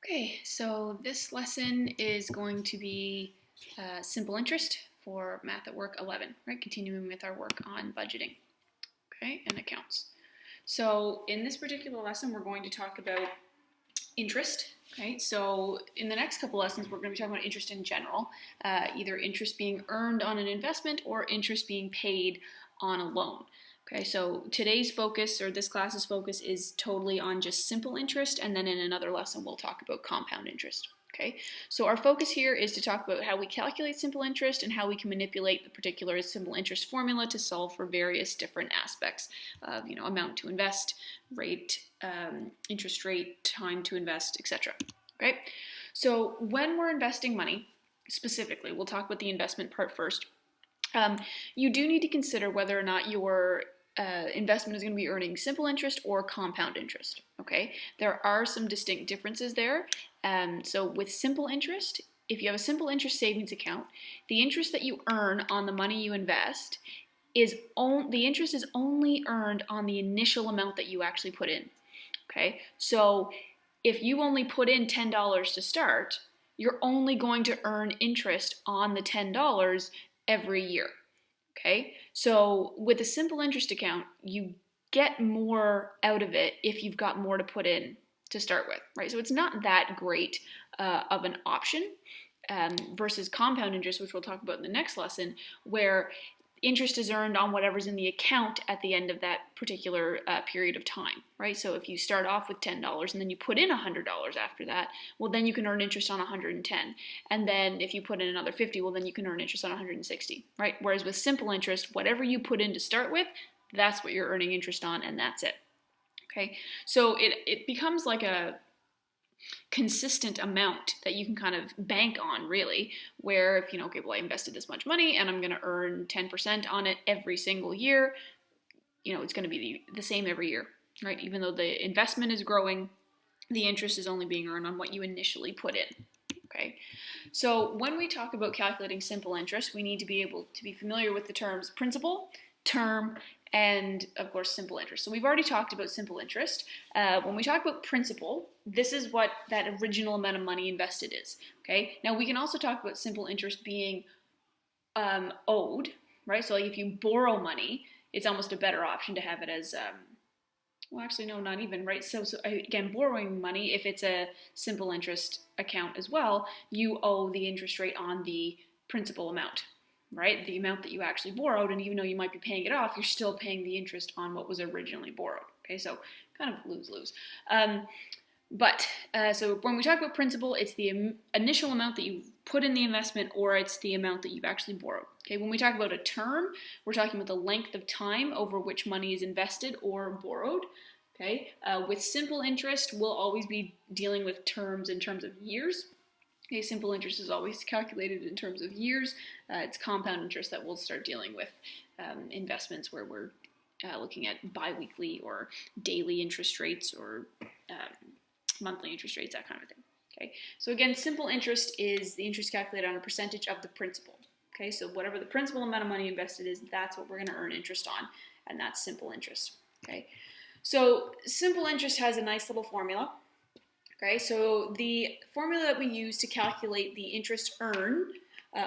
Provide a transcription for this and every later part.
Okay, so this lesson is going to be simple interest for Math at Work 11, right? Continuing with our work on budgeting, okay, and accounts. So in this particular lesson, we're going to talk about interest, okay? So in the next couple lessons, we're going to be talking about interest in general, either interest being earned on an investment or interest being paid on a loan. Okay, so today's focus, or this class's focus, is totally on just simple interest, and then in another lesson we'll talk about compound interest. Okay, so our focus here is to talk about how we calculate simple interest and how we can manipulate the particular simple interest formula to solve for various different aspects of, amount to invest, rate, interest rate, time to invest, etc. Okay, so when we're investing money, specifically, we'll talk about the investment part first. You do need to consider whether or not your investment is going to be earning simple interest or compound interest. Okay, there are some distinct differences there. So with simple interest, if you have a simple interest savings account, the interest that you earn on the money you invest the interest is only earned on the initial amount that you actually put in. Okay, so if you only put in $10 to start, you're only going to earn interest on the $10 every year. Okay, so with a simple interest account, you get more out of it if you've got more to put in to start with, right? So it's not that great of an option versus compound interest, which we'll talk about in the next lesson, where interest is earned on whatever's in the account at the end of that particular period of time, right? So if you start off with $10 and then you put in $100 after that, well, then you can earn interest on 110. And then if you put in another 50, well, then you can earn interest on 160, right? Whereas with simple interest, whatever you put in to start with, that's what you're earning interest on, and that's it. Okay, so it becomes like a consistent amount that you can kind of bank on, really, where if okay, well, I invested this much money and I'm going to earn 10% on it every single year, it's going to be the same every year, right? Even though the investment is growing, the interest is only being earned on what you initially put in. Okay, so when we talk about calculating simple interest, we need to be able to be familiar with the terms principal, term, and of course simple interest. So we've already talked about simple interest. When we talk about principal, this is what that original amount of money invested is. Okay, now we can also talk about simple interest being owed, right? So like if you borrow money, it's almost a better option to have it as well, actually, no, not even, right? So again, borrowing money, if it's a simple interest account as well, you owe the interest rate on the principal amount, right? The amount that you actually borrowed, and even though you might be paying it off, you're still paying the interest on what was originally borrowed. Okay, so kind of lose-lose. So when we talk about principal, it's the initial amount that you put in the investment, or it's the amount that you've actually borrowed. Okay, when we talk about a term, we're talking about the length of time over which money is invested or borrowed. Okay, with simple interest, we'll always be dealing with terms in terms of years. Okay, simple interest is always calculated in terms of years. It's compound interest that we'll start dealing with investments where we're looking at biweekly or daily interest rates or monthly interest rates, that kind of thing. Okay, so again, simple interest is the interest calculated on a percentage of the principal. Okay, so whatever the principal amount of money invested is, that's what we're going to earn interest on, and that's simple interest. Okay, so simple interest has a nice little formula. Okay, so the formula that we use to calculate the interest earned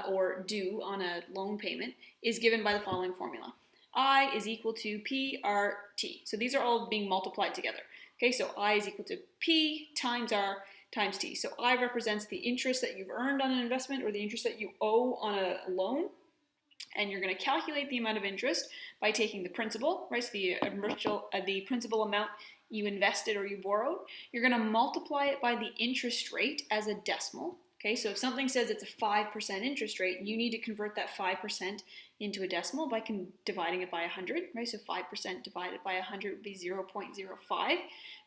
or due on a loan payment is given by the following formula. I is equal to PRT. So these are all being multiplied together. Okay, so I is equal to P times R times T. So I represents the interest that you've earned on an investment or the interest that you owe on a loan. And you're going to calculate the amount of interest by taking the principal, right? So the principal amount you invested or you borrowed. You're going to multiply it by the interest rate as a decimal. Okay, so if something says it's a 5% interest rate, you need to convert that 5% into a decimal by dividing it by 100, right? So 5% divided by 100 would be 0.05. Right?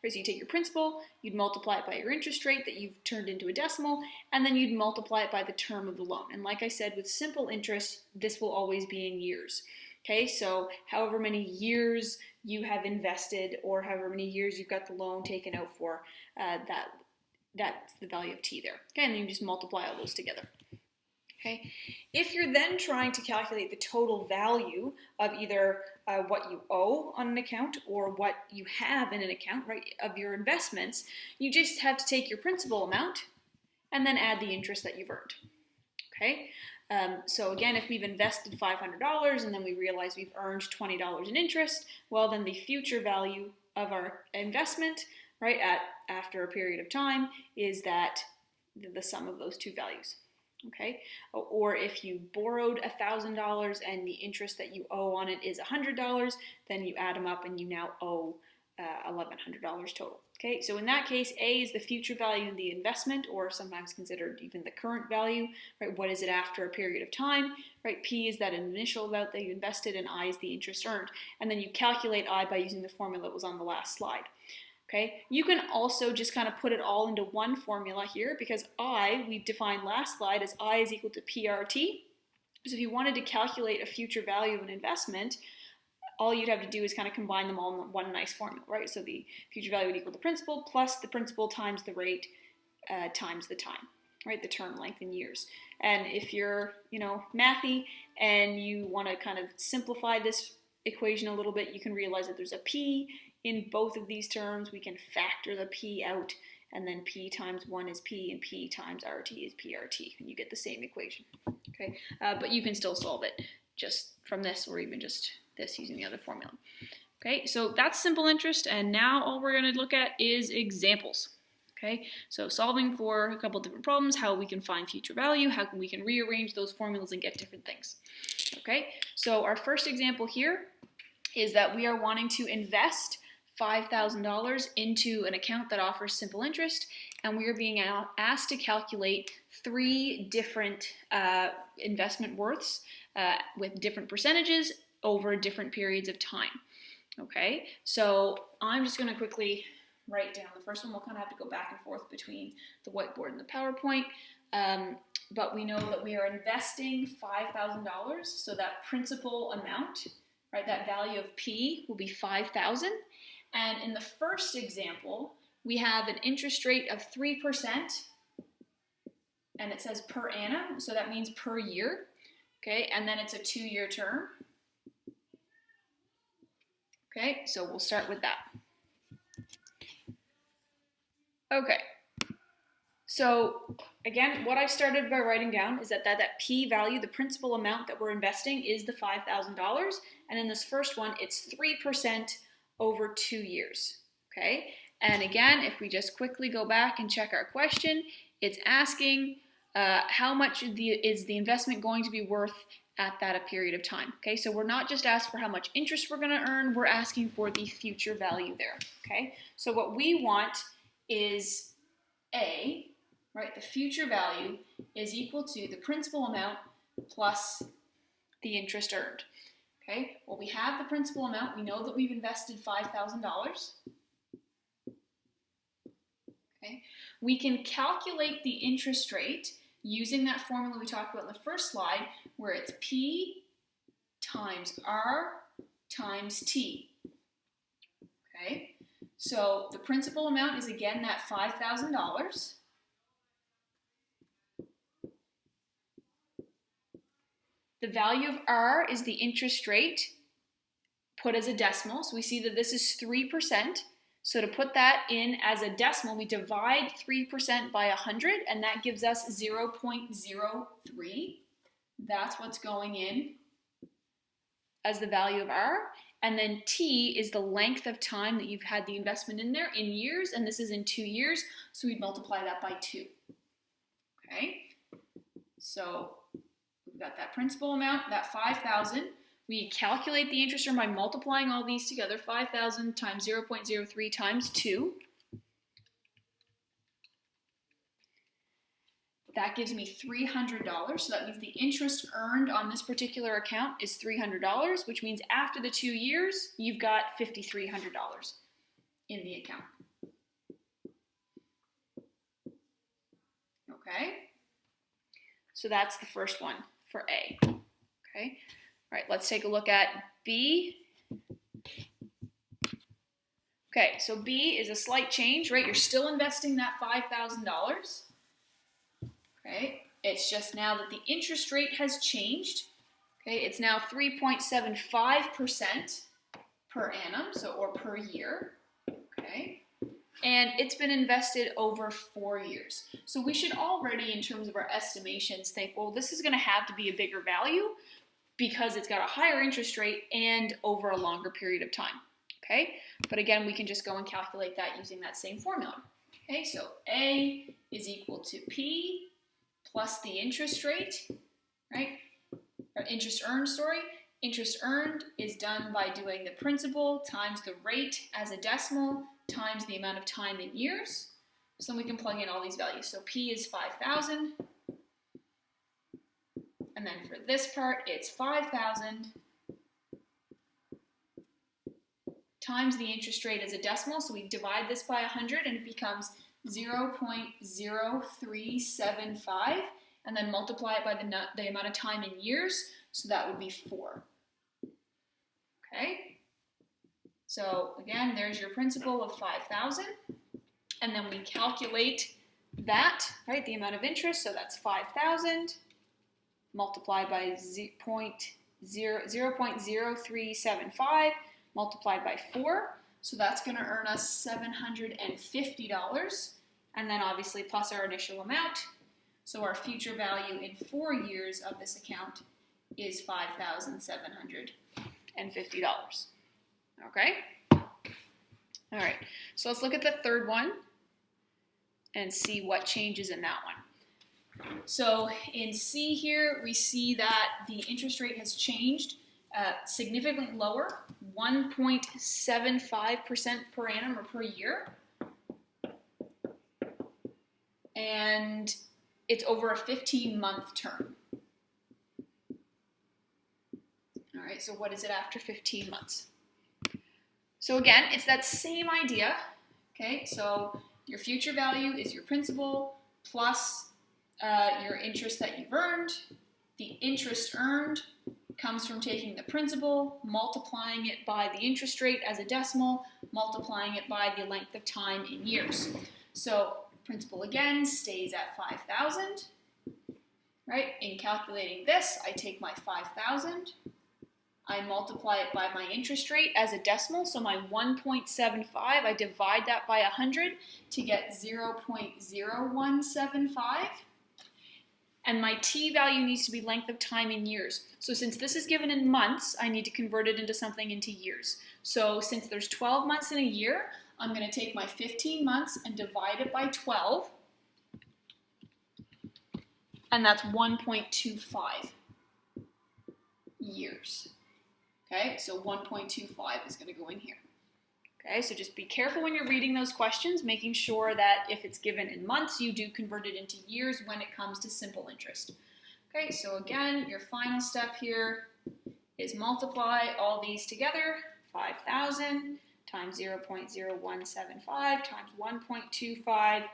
So you take your principal, you'd multiply it by your interest rate that you've turned into a decimal, and then you'd multiply it by the term of the loan. And like I said, with simple interest, this will always be in years. Okay, so however many years you have invested or however many years you've got the loan taken out for, that's the value of T there. Okay, and then you just multiply all those together. Okay. If you're then trying to calculate the total value of either what you owe on an account or what you have in an account, right, of your investments, you just have to take your principal amount and then add the interest that you've earned. Okay. So again, if we've invested $500 and then we realize we've earned $20 in interest, well, then the future value of our investment, right, after a period of time is that the sum of those two values. Okay, or if you borrowed $1,000 and the interest that you owe on it is $100, then you add them up and you now owe $1,100 total. Okay, so in that case, A is the future value of the investment, or sometimes considered even the current value, right? What is it after a period of time, right? P is that initial amount that you invested, and I is the interest earned. And then you calculate I by using the formula that was on the last slide. Okay, you can also just kind of put it all into one formula here, because I, we defined last slide as I is equal to PRT. So if you wanted to calculate a future value of an investment, all you'd have to do is kind of combine them all in one nice formula, right? So the future value would equal the principal plus the principal times the rate times the time, right? The term length in years. And if you're, mathy and you want to kind of simplify this equation a little bit, you can realize that there's a P in both of these terms. We can factor the P out, and then P times 1 is P, and P times RT is PRT, and you get the same equation. Okay, but you can still solve it just from this, or even just this using the other formula. Okay, so that's simple interest, and now all we're going to look at is examples. Okay, so solving for a couple different problems, how we can find future value, how we can rearrange those formulas and get different things. Okay, so our first example here is that we are wanting to invest $5,000 into an account that offers simple interest, and we are being asked to calculate 3 different investment worths with different percentages over different periods of time. Okay, so I'm just going to quickly write down the first one. We'll kind of have to go back and forth between the whiteboard and the PowerPoint, but we know that we are investing $5,000, so that principal amount, right, that value of P will be 5,000. And in the first example, we have an interest rate of 3%, and it says per annum, so that means per year. Okay, and then it's a 2-year term. Okay, so we'll start with that. Okay, so again, what I've started by writing down is that P value, the principal amount that we're investing, is the $5,000, and in this first one, it's 3% over 2 years. Okay, and again, if we just quickly go back and check our question, it's asking how much is the investment going to be worth at that period of time. Okay, so we're not just asked for how much interest we're going to earn, we're asking for the future value there. Okay, so what we want is A, right, the future value is equal to the principal amount plus the interest earned. Okay, well, we have the principal amount. We know that we've invested $5,000. Okay, we can calculate the interest rate using that formula we talked about in the first slide, where it's P times R times T. Okay, so the principal amount is again that $5,000. The value of R is the interest rate put as a decimal. So we see that this is 3%. So to put that in as a decimal, we divide 3% by 100, and that gives us 0.03. That's what's going in as the value of R. And then T is the length of time that you've had the investment in there in years, and this is in 2 years, so we'd multiply that by 2. Okay, so we've got that principal amount, that 5,000. We calculate the interest earned by multiplying all these together, 5,000 times 0.03 times 2. That gives me $300, so that means the interest earned on this particular account is $300, which means after the 2 years, you've got $5,300 in the account. Okay, so that's the first one for A. Okay, all right, let's take a look at B. Okay, so B is a slight change, right? You're still investing that $5,000. Okay, It's just now that the interest rate has changed. Okay, it's now 3.75% per annum, or per year. Okay, and it's been invested over 4 years. So we should already, in terms of our estimations, think, well, this is going to have to be a bigger value because it's got a higher interest rate and over a longer period of time. Okay, but again, we can just go and calculate that using that same formula. Okay, so A is equal to P plus the interest rate, right? Or interest earned, sorry. Interest earned is done by doing the principal times the rate as a decimal times the amount of time in years. So then we can plug in all these values. So P is 5,000. And then for this part, it's 5,000 times the interest rate as a decimal. So we divide this by 100 and it becomes 0.0375. And then multiply it by the amount of time in years. So that would be 4. Okay. So again, there's your principal of 5,000. And then we calculate that, right, the amount of interest. So that's 5,000 multiplied by 0.0375 multiplied by 4. So that's going to earn us $750. And then obviously plus our initial amount. So our future value in 4 years of this account is $5,750. Okay? All right, so let's look at the third one and see what changes in that one. So in C here, we see that the interest rate has changed significantly lower, 1.75% per annum or per year. And it's over a 15-month term. All right, so what is it after 15 months? So again, it's that same idea. Okay, so your future value is your principal plus your interest that you've earned. The interest earned comes from taking the principal, multiplying it by the interest rate as a decimal, multiplying it by the length of time in years. So principal again stays at 5,000, right? In calculating this, I take my 5,000, I multiply it by my interest rate as a decimal, so my 1.75, I divide that by 100 to get 0.0175. And my t value needs to be length of time in years. So since this is given in months, I need to convert it into something into years. So since there's 12 months in a year, I'm going to take my 15 months and divide it by 12. And that's 1.25 years. Okay, so 1.25 is going to go in here. Okay, so just be careful when you're reading those questions, making sure that if it's given in months, you do convert it into years when it comes to simple interest. Okay, so again, your final step here is multiply all these together, 5,000 times 0.0175 times 1.25,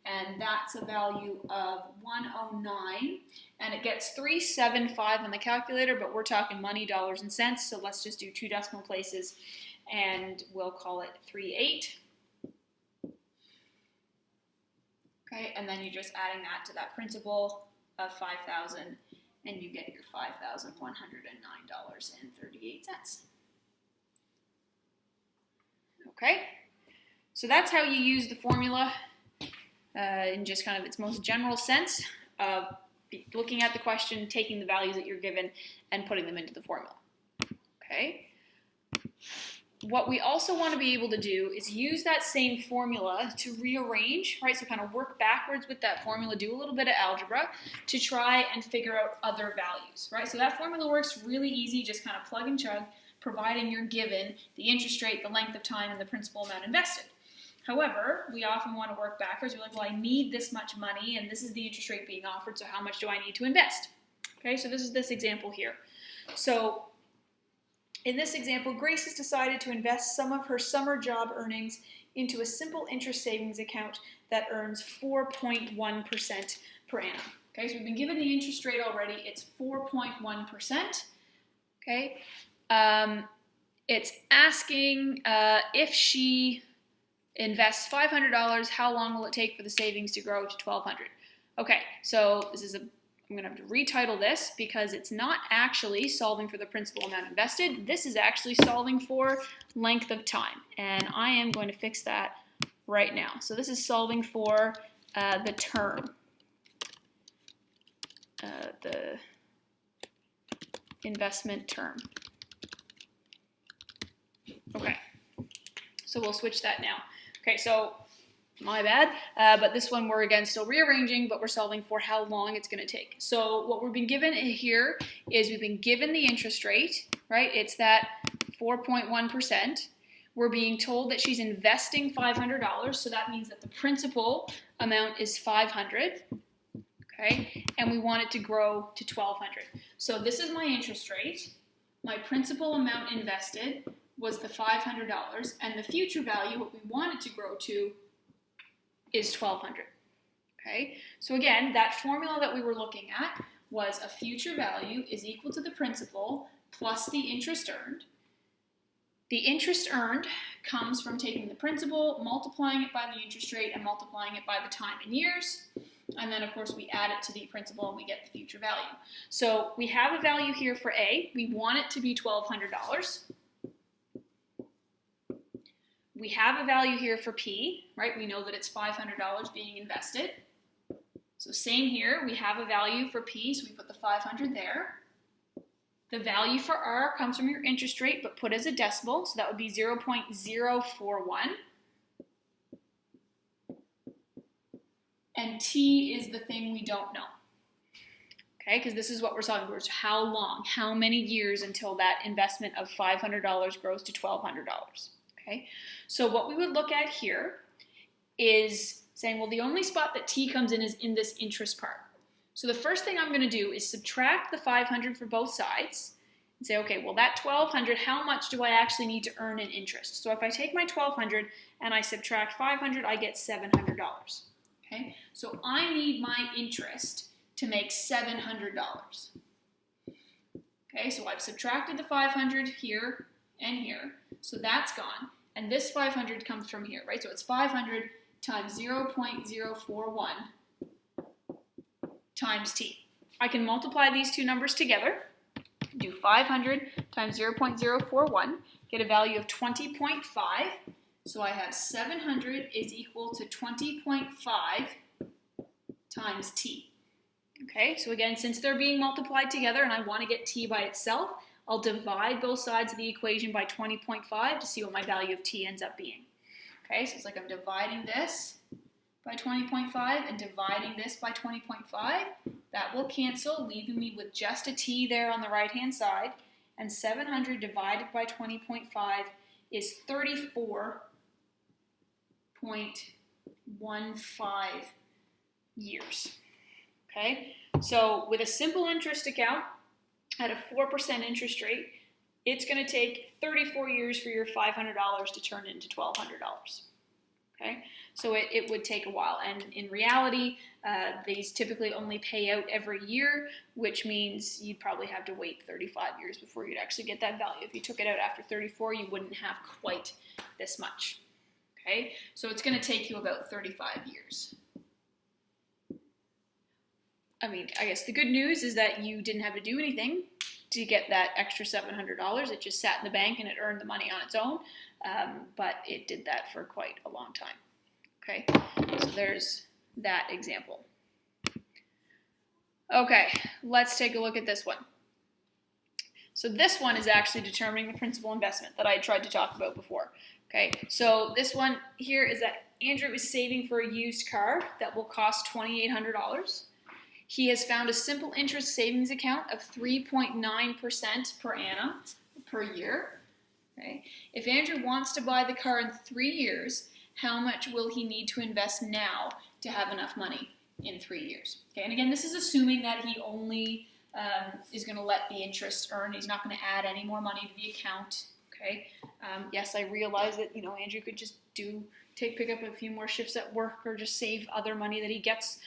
and that's a value of 109, and it gets 375 on the calculator, but we're talking money, dollars, and cents, so let's just do 2 decimal places, and we'll call it 38. Okay, and then you're just adding that to that principal of 5,000, and you get your $5,109.38. Okay, so that's how you use the formula in just kind of its most general sense of looking at the question, taking the values that you're given, and putting them into the formula. Okay. What we also want to be able to do is use that same formula to rearrange, right? So kind of work backwards with that formula, do a little bit of algebra to try and figure out other values, right? So that formula works really easy, just kind of plug and chug, providing you're given the interest rate, the length of time, and the principal amount invested. However, we often want to work backwards. We're like, well, I need this much money, and this is the interest rate being offered, so how much do I need to invest? Okay, so this is this example here. So in this example, Grace has decided to invest some of her summer job earnings into a simple interest savings account that earns 4.1% per annum. Okay, so we've been given the interest rate already. It's 4.1%. Okay, it's asking if she invests $500, how long will it take for the savings to grow to $1,200? Okay, so this is a I'm going to have to retitle this because it's not actually solving for the principal amount invested. This is actually solving for length of time. And I am going to fix that right now. So this is solving for the term, the investment term. Okay, so we'll switch that now. Okay, so my bad, but this one we're again still rearranging, but we're solving for how long it's going to take. So what we've been given here is we've been given the interest rate, right? It's that 4.1%. We're being told that she's investing $500, so that means that the principal amount is $500, okay? And we want it to grow to $1,200. So this is my interest rate. My principal amount invested was the $500, and the future value, what we want it to grow to, is $1,200. Okay, so again, that formula that we were looking at was a future value is equal to the principal plus the interest earned. The interest earned comes from taking the principal, multiplying it by the interest rate, and multiplying it by the time in years. And then, of course, we add it to the principal and we get the future value. So we have a value here for A. We want it to be $1,200. We have a value here for P, right? We know that it's $500 being invested. So same here, we have a value for P, so we put the 500 there. The value for R comes from your interest rate, but put as a decimal, so that would be 0.041. And T is the thing we don't know. Okay, because this is what we're solving for. How long, how many years until that investment of $500 grows to $1,200? Okay, so what we would look at here is saying, well, the only spot that T comes in is in this interest part. So the first thing I'm going to do is subtract the 500 for both sides and say, okay, well, that 1,200, how much do I actually need to earn in interest? So if I take my 1,200 and I subtract 500, I get $700. Okay, so I need my interest to make $700. Okay, so I've subtracted the 500 here and here, so that's gone. And this 500 comes from here, right? So it's 500 times 0.041 times T. I can multiply these two numbers together, do 500 times 0.041, get a value of 20.5. So I have 700 is equal to 20.5 times T. Okay, so again, since they're being multiplied together and I want to get T by itself, I'll divide both sides of the equation by 20.5 to see what my value of T ends up being. Okay, so it's like I'm dividing this by 20.5 and dividing this by 20.5. That will cancel, leaving me with just a T there on the right-hand side. And 700 divided by 20.5 is 34.15 years. Okay, so with a simple interest account at a 4% interest rate, it's going to take 34 years for your $500 to turn into $1,200. Okay, so it would take a while, and in reality, these typically only pay out every year, which means you'd probably have to wait 35 years before you'd actually get that value. If you took it out after 34, you wouldn't have quite this much. Okay, so it's going to take you about 35 years. I mean, I guess the good news is that you didn't have to do anything to get that extra $700. It just sat in the bank and it earned the money on its own, but it did that for quite a long time. Okay, so there's that example. Okay, let's take a look at this one. So this one is actually determining the principal investment that I tried to talk about before. Okay, so this one here is that Andrew is saving for a used car that will cost $2,800. He has found a simple interest savings account of 3.9% per annum per year. Okay. If Andrew wants to buy the car in 3 years, how much will he need to invest now to have enough money in 3 years? Okay. And again, this is assuming that he only is going to let the interest earn. He's not going to add any more money to the account. Okay. Yes, I realize that Andrew could just pick up a few more shifts at work or just save other money that he gets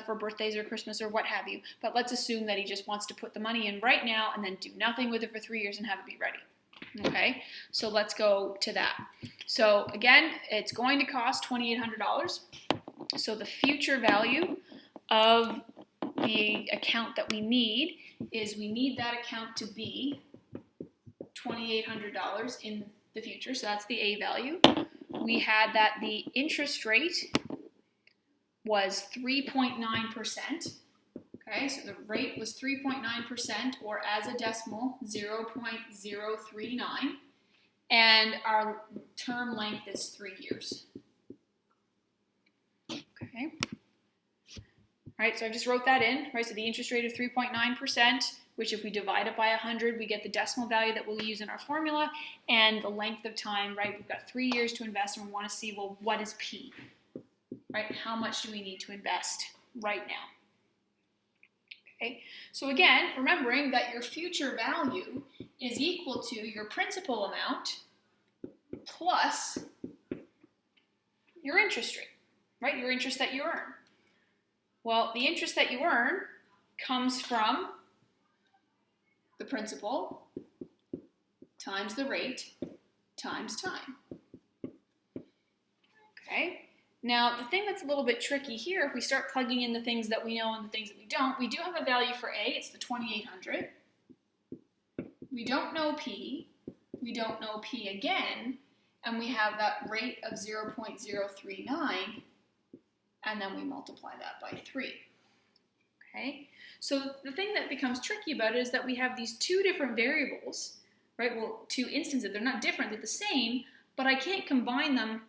for birthdays or Christmas or what have you. But let's assume that he just wants to put the money in right now and then do nothing with it for 3 years and have it be ready. Okay, so let's go to that. So again, it's going to cost $2,800. So the future value of the account that we need is we need that account to be $2,800 in the future, so that's the A value. We had that the interest rate was 3.9%. Okay, so the rate was 3.9%, or as a decimal, 0.039, and our term length is 3 years. Okay. All right, so I just wrote that in, right? So the interest rate of 3.9%, which if we divide it by 100, we get the decimal value that we'll use in our formula, and the length of time, right? We've got 3 years to invest, and we want to see, well, what is P, right? How much do we need to invest right now? Okay, so again, remembering that your future value is equal to your principal amount plus your interest rate, right? Your interest that you earn. Well, the interest that you earn comes from the principal times the rate times time. Okay, now the thing that's a little bit tricky here, if we start plugging in the things that we know and the things that we don't, we do have a value for A, it's the 2,800. We don't know P, we don't know P again, and we have that rate of 0.039, and then we multiply that by 3. Okay, so the thing that becomes tricky about it is that we have these two different variables, right? Well, two instances, they're not different, they're the same, but I can't combine them,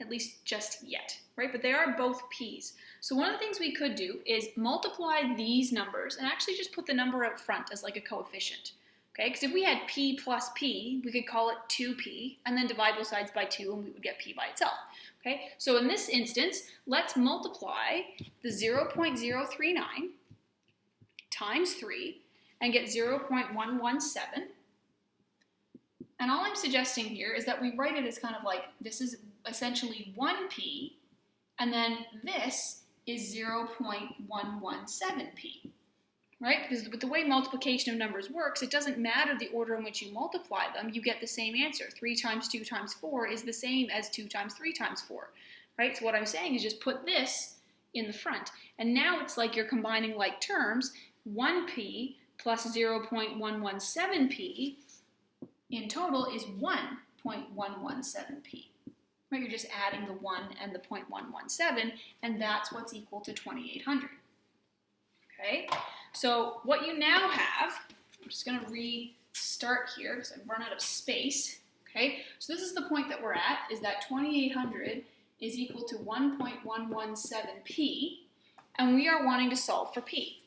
at least just yet, right? But they are both P's. So one of the things we could do is multiply these numbers and actually just put the number up front as like a coefficient. Okay, because if we had P plus P, we could call it 2P, and then divide both sides by 2, and we would get P by itself. Okay, so in this instance, let's multiply the 0.039 times 3 and get 0.117. And all I'm suggesting here is that we write it as kind of like, this is essentially 1P, and then this is 0.117P. Right? Because with the way multiplication of numbers works, it doesn't matter the order in which you multiply them, you get the same answer. 3 times 2 times 4 is the same as 2 times 3 times 4. Right? So what I'm saying is just put this in the front. And now it's like you're combining like terms. 1P plus 0.117P in total is 1.117P. Right? You're just adding the 1 and the 0.117, and that's what's equal to 2,800. Okay? So what you now have, I'm just going to restart here because I've run out of space. Okay, so this is the point that we're at, is that 2,800 is equal to 1.117P, and we are wanting to solve for P.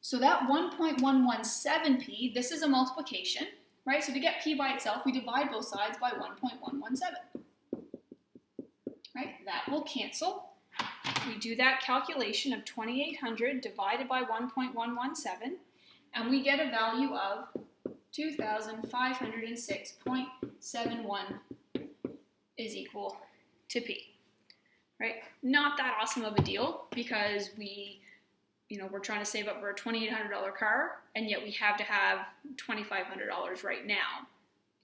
So that 1.117P, this is a multiplication, right? So to get P by itself, we divide both sides by 1.117. Right, that will cancel. We do that calculation of 2,800 divided by 1.117, and we get a value of 2,506.71 is equal to P. Right? Not that awesome of a deal because we're trying to save up for a $2,800 car, and yet we have to have $2,500 right now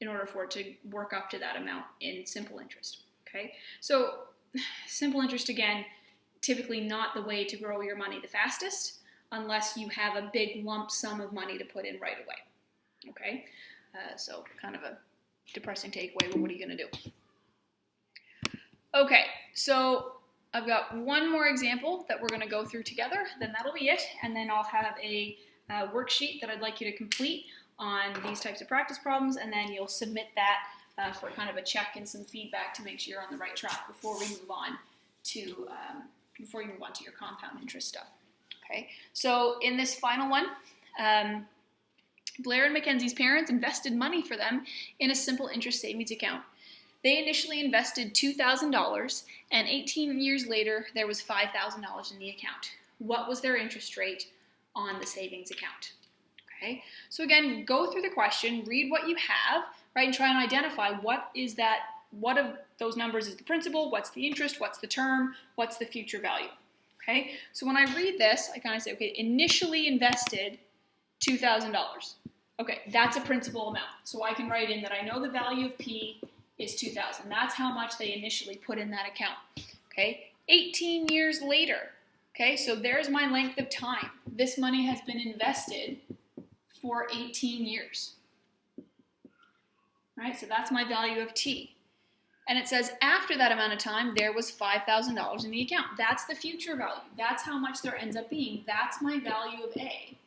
in order for it to work up to that amount in simple interest. Okay? So simple interest, again, typically not the way to grow your money the fastest unless you have a big lump sum of money to put in right away. Okay, so kind of a depressing takeaway, but what are you going to do? Okay, so I've got one more example that we're going to go through together, then that'll be it, and then I'll have a worksheet that I'd like you to complete on these types of practice problems, and then you'll submit that for kind of a check and some feedback to make sure you're on the right track before we move on to your compound interest stuff. Okay, so in this final one, Blair and Mackenzie's parents invested money for them in a simple interest savings account. They initially invested $2,000, and 18 years later, there was $5,000 in the account. What was their interest rate on the savings account? Okay, so again, go through the question, read what you have, right, and try and identify what of those numbers is the principal, what's the interest, what's the term, what's the future value. Okay, so when I read this, I kind of say, okay, initially invested $2,000. Okay, that's a principal amount. So I can write in that I know the value of P is $2,000. That's how much they initially put in that account. Okay, 18 years later, Okay, so there's my length of time. This money has been invested for 18 years. Right, so that's my value of T. And it says after that amount of time, there was $5,000 in the account. That's the future value. That's how much there ends up being. That's my value of A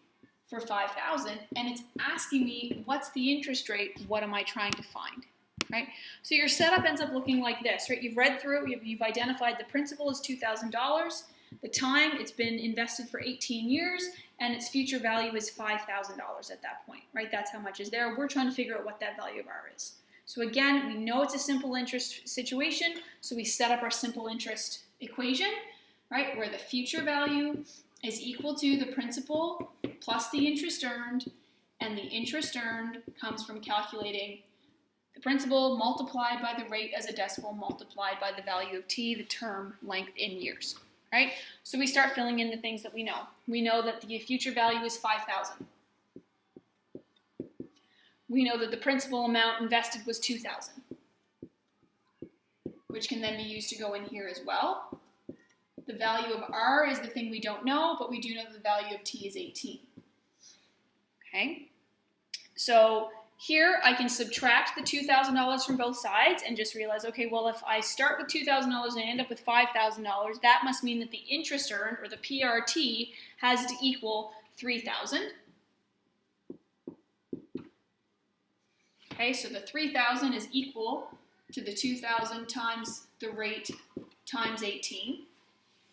for 5,000. And it's asking me, what's the interest rate? What am I trying to find? Right? So your setup ends up looking like this, right? You've read through it. You've identified the principal is $2,000. The time, it's been invested for 18 years. And its future value is $5,000 at that point, right? That's how much is there. We're trying to figure out what that value of R is. So again, we know it's a simple interest situation, so we set up our simple interest equation, right, where the future value is equal to the principal plus the interest earned, and the interest earned comes from calculating the principal multiplied by the rate as a decimal multiplied by the value of T, the term length in years, right? So we start filling in the things that we know. We know that the future value is 5,000. We know that the principal amount invested was 2,000, which can then be used to go in here as well. The value of R is the thing we don't know, but we do know that the value of T is 18. Okay, so here I can subtract the $2,000 from both sides and just realize, okay, well, if I start with $2,000 and I end up with $5,000, that must mean that the interest earned, or the PRT, has to equal 3,000. Okay, so the 3,000 is equal to the 2,000 times the rate times 18.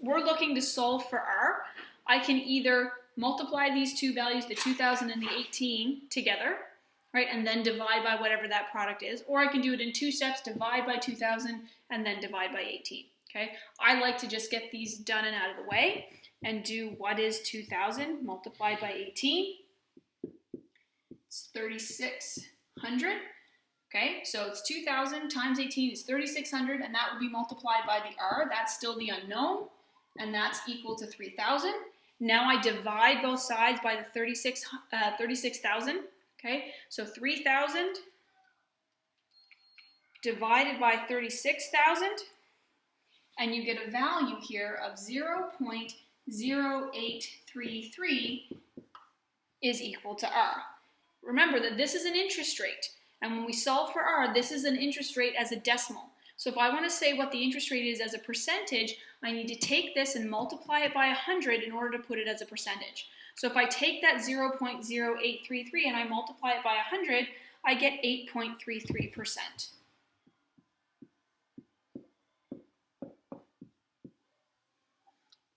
We're looking to solve for R. I can either multiply these two values, the 2,000 and the 18, together, right, and then divide by whatever that product is, or I can do it in two steps, divide by 2,000 and then divide by 18. Okay, I like to just get these done and out of the way and do what is 2,000 multiplied by 18. It's 3,600. Okay, so it's 2,000 times 18 is 3,600, and that would be multiplied by the R. That's still the unknown, and that's equal to 3,000. Now I divide both sides by the 36,000. Okay, so 3,000 divided by 36,000, and you get a value here of 0.0833 is equal to R. Remember that this is an interest rate, and when we solve for R, this is an interest rate as a decimal. So if I want to say what the interest rate is as a percentage, I need to take this and multiply it by 100 in order to put it as a percentage. So if I take that 0.0833 and I multiply it by 100, I get 8.33%.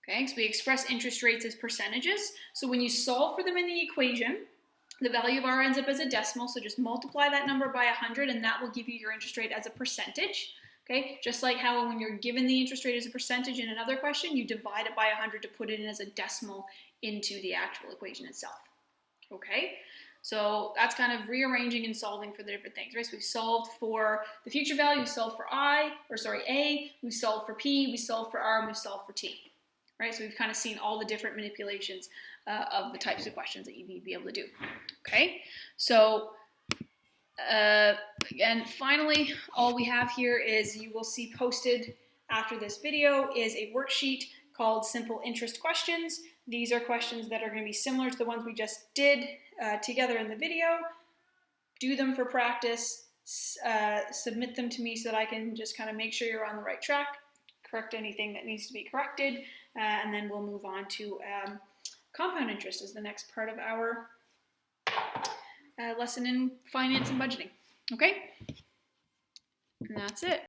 Okay, so we express interest rates as percentages. So when you solve for them in the equation, the value of R ends up as a decimal, so just multiply that number by 100 and that will give you your interest rate as a percentage. Okay, just like how when you're given the interest rate as a percentage in another question, you divide it by 100 to put it in as a decimal into the actual equation itself. Okay, so that's kind of rearranging and solving for the different things, right? So we've solved for the future value, we solved for A, we solved for P, we solved for R, and we solved for T. Right, so we've kind of seen all the different manipulations of the types of questions that you need to be able to do. Okay, so again, finally, all we have here is you will see posted after this video is a worksheet called Simple Interest Questions. These are questions that are going to be similar to the ones we just did together in the video. Do them for practice, submit them to me so that I can just kind of make sure you're on the right track, correct anything that needs to be corrected, and then we'll move on to compound interest as the next part of our lesson in finance and budgeting. Okay? And that's it.